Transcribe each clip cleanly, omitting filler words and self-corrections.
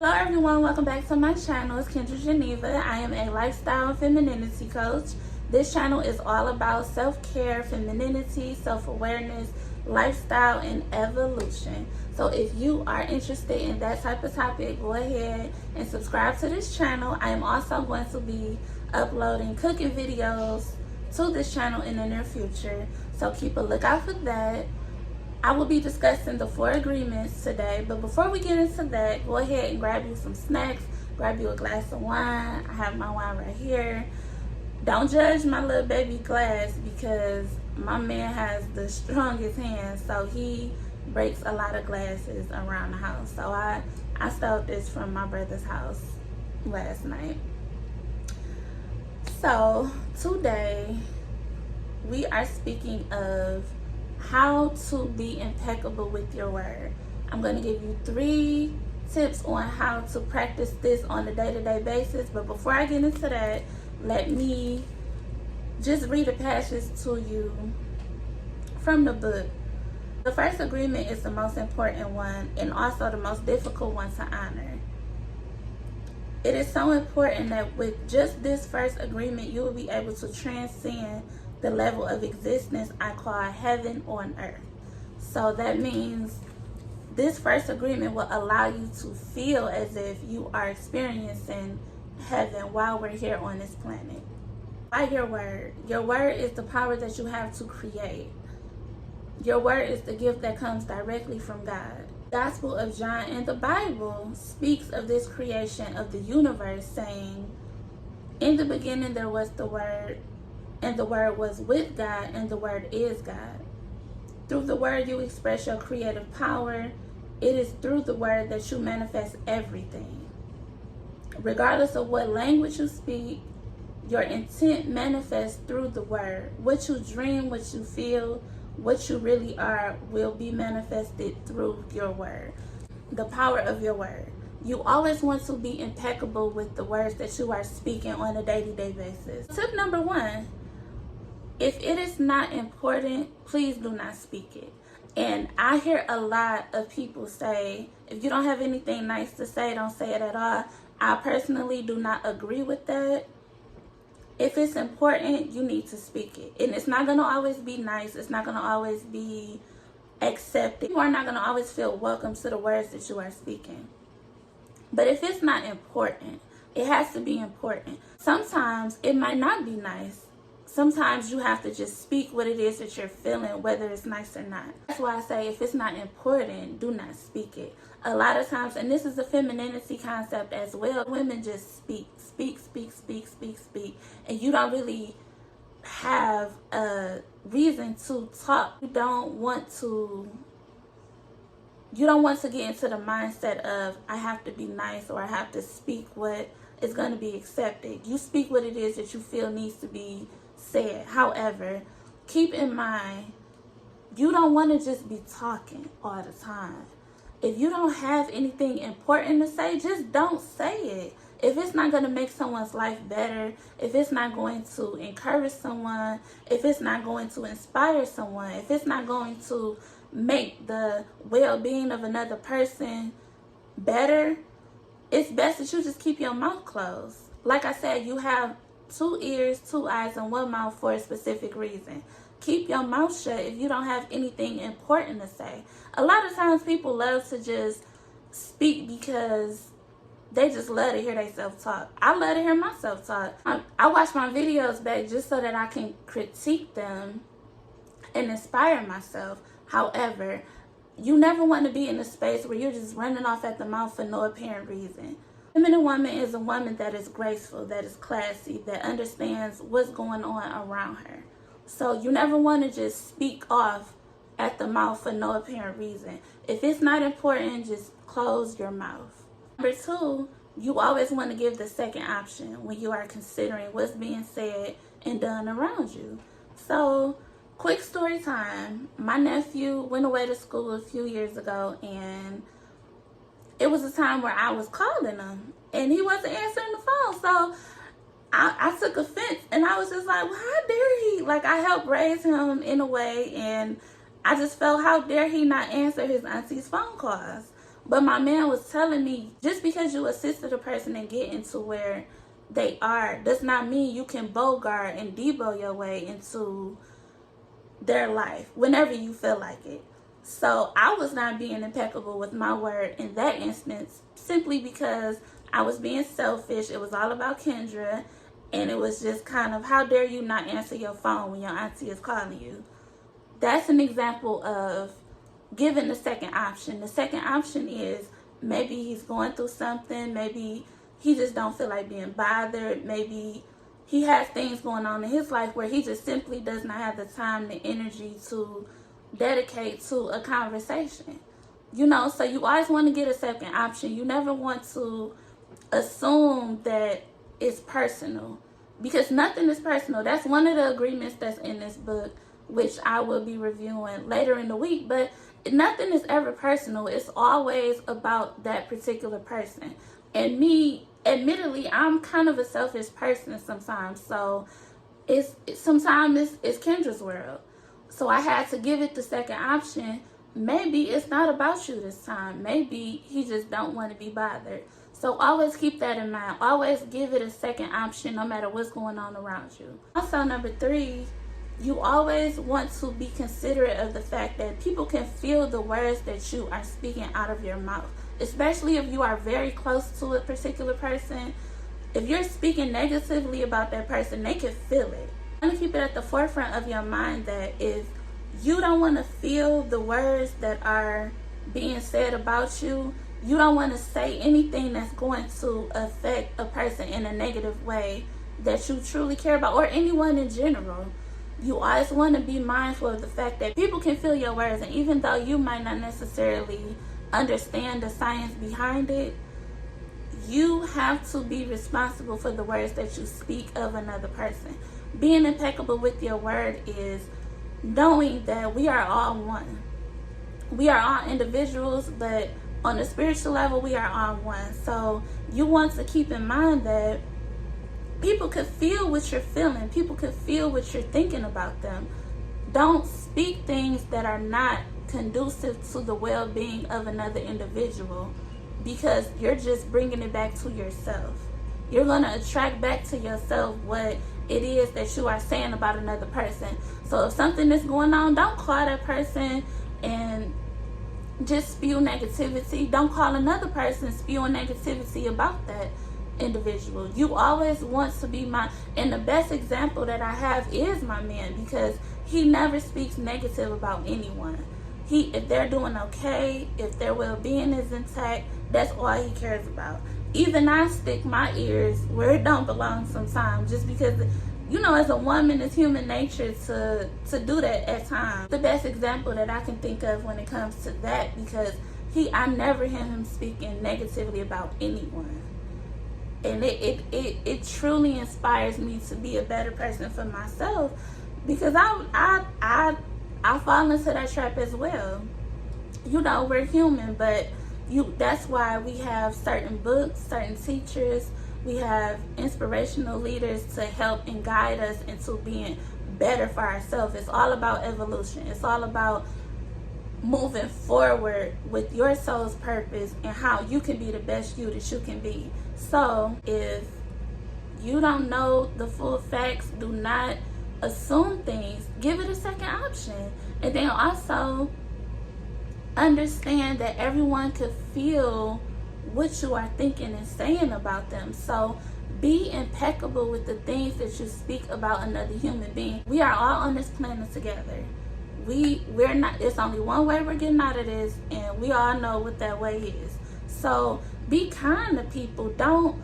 Hello everyone, welcome back to my channel. It's KendraGeneva. I am a lifestyle and femininity coach. This channel is all about self-care, femininity, self-awareness, lifestyle, and evolution. So if you are interested in that type of topic, go ahead and subscribe to this channel. I am also going to be uploading cooking videos to this channel in the near future. So keep a lookout for that. I will be discussing the 4 agreements today, but before we get into that, go ahead and grab you some snacks, grab you a glass of wine. I have my wine right here. Don't judge my little baby glass because my man has the strongest hands, so he breaks a lot of glasses around the house. So I stole this from my brother's house last night. So today we are speaking of how to be impeccable with your word. I'm going to give you 3 tips on how to practice this on a day-to-day basis. But before I get into that, let me just read a passage to you from the book. The first agreement is the most important one and also the most difficult one to honor. It is so important that with just this first agreement, you will be able to transcend the level of existence I call heaven on earth. So that means this first agreement will allow you to feel as if you are experiencing heaven while we're here on this planet. By your word. Your word is the power that you have to create. Your word is the gift that comes directly from God. The Gospel of John in the Bible speaks of this creation of the universe, saying, "In the beginning there was the Word, and the Word was with God, and the Word is God." Through the Word you express your creative power. It is through the Word that you manifest everything. Regardless of what language you speak, your intent manifests through the Word. What you dream, what you feel, what you really are will be manifested through your word. The power of your word. You always want to be impeccable with the words that you are speaking on a day-to-day basis. Tip number 1. If it is not important, please do not speak it. And I hear a lot of people say, if you don't have anything nice to say, don't say it at all. I personally do not agree with that. If it's important, you need to speak it. And it's not going to always be nice. It's not going to always be accepted. You are not going to always feel welcome to the words that you are speaking. But if it's not important, it has to be important. Sometimes it might not be nice. Sometimes you have to just speak what it is that you're feeling, whether it's nice or not. That's why I say if it's not important, do not speak it. A lot of times, and this is a femininity concept as well, women just speak, and you don't really have a reason to talk. You don't want to get into the mindset of I have to be nice or I have to speak what is going to be accepted. You speak what it is that you feel needs to be said. However, keep in mind, you don't want to just be talking all the time. If you don't have anything important to say, just don't say it. If it's not going to make someone's life better, if it's not going to encourage someone, if it's not going to inspire someone, if it's not going to make the well-being of another person better, it's best that you just keep your mouth closed. Like I said, you have 2 ears, 2 eyes, and 1 mouth for a specific reason. Keep your mouth shut if you don't have anything important to say. A lot of times people love to just speak because they just love to hear themselves talk. I love to hear myself talk. I watch my videos back just so that I can critique them and inspire myself. However, you never want to be in a space where you're just running off at the mouth for no apparent reason. A feminine woman is a woman that is graceful, that is classy, that understands what's going on around her. So you never want to just speak off at the mouth for no apparent reason. If it's not important, just close your mouth. Number 2, you always want to give the second option when you are considering what's being said and done around you. So, quick story time. My nephew went away to school a few years ago, and it was a time where I was calling him and he wasn't answering the phone. So I took offense and I was just like, well, how dare he? Like, I helped raise him in a way, and I just felt, how dare he not answer his auntie's phone calls? But my man was telling me, just because you assisted a person in getting to where they are does not mean you can bogart and Debo your way into their life whenever you feel like it. So I was not being impeccable with my word in that instance, simply because I was being selfish. It was all about Kendra, and it was just kind of, how dare you not answer your phone when your auntie is calling you? That's an example of giving the second option. The second option is maybe he's going through something, maybe he just don't feel like being bothered, maybe he has things going on in his life where he just simply does not have the time, the energy to dedicate to a conversation. You know, so you always want to get a second option. You never want to assume that it's personal, because nothing is personal. That's one of the agreements that's in this book, which I will be reviewing later in the week. But nothing is ever personal. It's always about that particular person. And me, admittedly, I'm kind of a selfish person sometimes. So sometimes it's Kendra's world. So I had to give it the second option. Maybe it's not about you this time. Maybe he just don't want to be bothered. So always keep that in mind. Always give it a second option no matter what's going on around you. Also, number 3, you always want to be considerate of the fact that people can feel the words that you are speaking out of your mouth, especially if you are very close to a particular person. If you're speaking negatively about that person, they can feel it. You want to keep it at the forefront of your mind that if you don't want to feel the words that are being said about you, you don't want to say anything that's going to affect a person in a negative way that you truly care about, or anyone in general. You always want to be mindful of the fact that people can feel your words, and even though you might not necessarily understand the science behind it, you have to be responsible for the words that you speak of another person. Being impeccable with your word is knowing that we are all one. We are all individuals, but on a spiritual level, we are all one. So you want to keep in mind that people could feel what you're feeling. People could feel what you're thinking about them. Don't speak things that are not conducive to the well-being of another individual, because you're just bringing it back to yourself. You're going to attract back to yourself what it is that you are saying about another person. So if something is going on, don't call that person and just spew negativity. Don't call another person spewing negativity about that individual. You always want to be and the best example that I have is my man, because he never speaks negative about anyone. If they're doing okay, if their well-being is intact, that's all he cares about. Even I stick my ears where it don't belong sometimes, just because, you know, as a woman, it's human nature to do that at times. The best example that I can think of when it comes to that, because I never hear him speaking negatively about anyone. And it truly inspires me to be a better person for myself, because I fall into that trap as well. You know, we're human, but that's why we have certain books, certain teachers, we have inspirational leaders to help and guide us into being better for ourselves. It's all about evolution. It's all about moving forward with your soul's purpose and how you can be the best you that you can be. So if you don't know the full facts, do not assume things. Give it a second option. And then also understand that everyone could feel what you are thinking and saying about them. So be impeccable with the things that you speak about another human being. We are all on this planet together. We're not, it's only one way we're getting out of this, and we all know what that way is. So be kind to people. Don't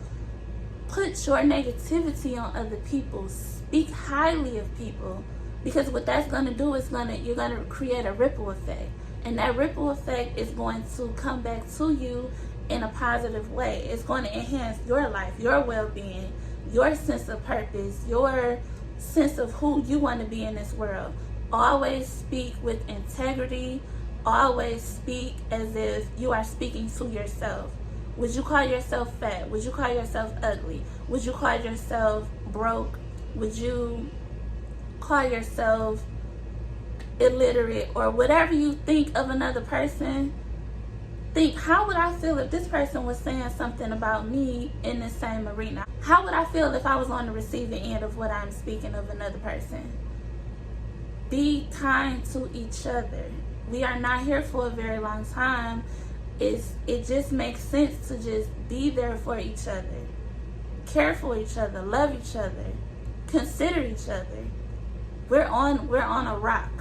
put your negativity on other people. Speak highly of people, because what that's going to do is you're going to create a ripple effect, and that ripple effect is going to come back to you in a positive way. It's going to enhance your life, your well-being, your sense of purpose, your sense of who you want to be in this world. Always speak with integrity. Always speak as if you are speaking to yourself. Would you call yourself fat? Would you call yourself ugly? Would you call yourself broke? Would you call yourself illiterate, or whatever you think of another person? think, how would I feel if this person was saying something about me in the same arena? How would I feel if I was on the receiving end of what I'm speaking of another person? Be kind to each other. We are not here for a very long time. It just makes sense to just be there for each other, care for each other, love each other, consider each other. We're on a rock.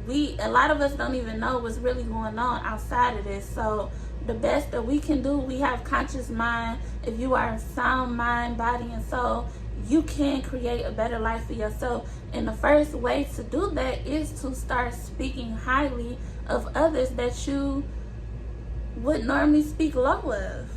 A lot of us don't even know what's really going on outside of this. So the best that we can do, we have conscious mind. If you are in sound mind, body, and soul, you can create a better life for yourself. And the first way to do that is to start speaking highly of others that you would normally speak low of.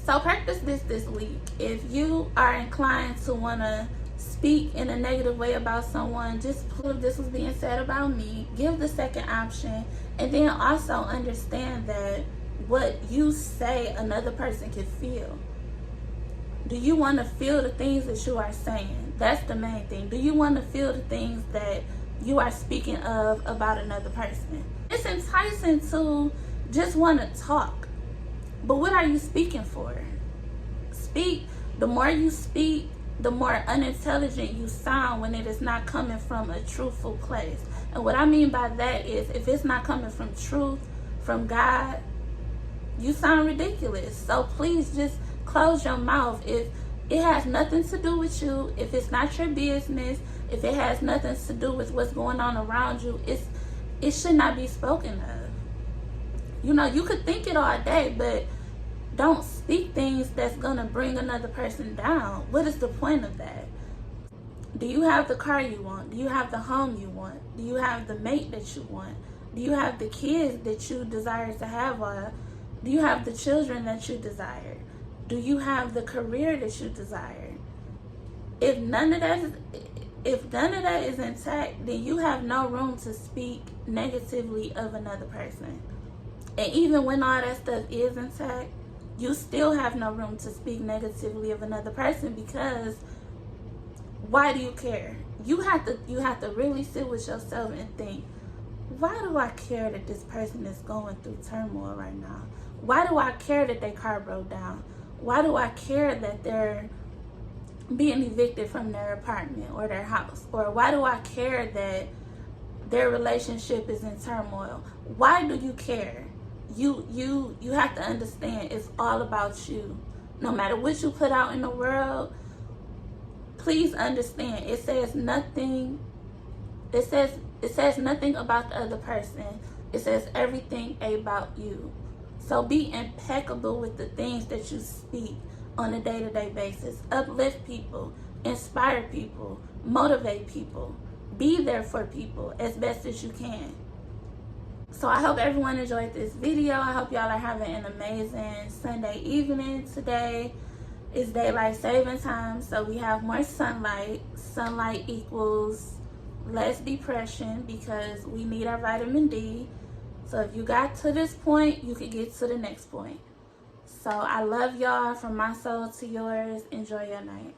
So practice this week. If you are inclined to want to speak in a negative way about someone, just prove this was being said about me. Give the second option, and then also understand that what you say another person can feel. Do you want to feel the things that you are saying? That's the main thing. Do you want to feel the things that you are speaking of about another person? It's enticing to just want to talk, but what are you speaking for? The more you speak, the more unintelligent you sound when it is not coming from a truthful place. And what I mean by that is, if it's not coming from truth, from God, you sound ridiculous. So please just close your mouth. If it has nothing to do with you, if it's not your business, if it has nothing to do with what's going on around you, it should not be spoken of. You know, you could think it all day, but don't speak things that's gonna bring another person down. What is the point of that? Do you have the car you want? Do you have the home you want? Do you have the mate that you want? Do you have the kids that you desire to have? Or do you have the children that you desire? Do you have the career that you desire? If none of that is intact, then you have no room to speak negatively of another person. And even when all that stuff is intact, you still have no room to speak negatively of another person, because why do you care? You have to really sit with yourself and think, why do I care that this person is going through turmoil right now? Why do I care that their car broke down? Why do I care that they're being evicted from their apartment or their house? Or why do I care that their relationship is in turmoil? Why do you care? You have to understand, it's all about you. No matter what you put out in the world, please understand, it says nothing about the other person. It says everything about you. So be impeccable with the things that you speak on a day-to-day basis. Uplift people, inspire people, motivate people, be there for people as best as you can. So I hope everyone enjoyed this video. I hope y'all are having an amazing Sunday evening. Today is daylight saving time, so we have more sunlight. Sunlight equals less depression because we need our vitamin D. So if you got to this point, you can get to the next point. So I love y'all, from my soul to yours. Enjoy your night.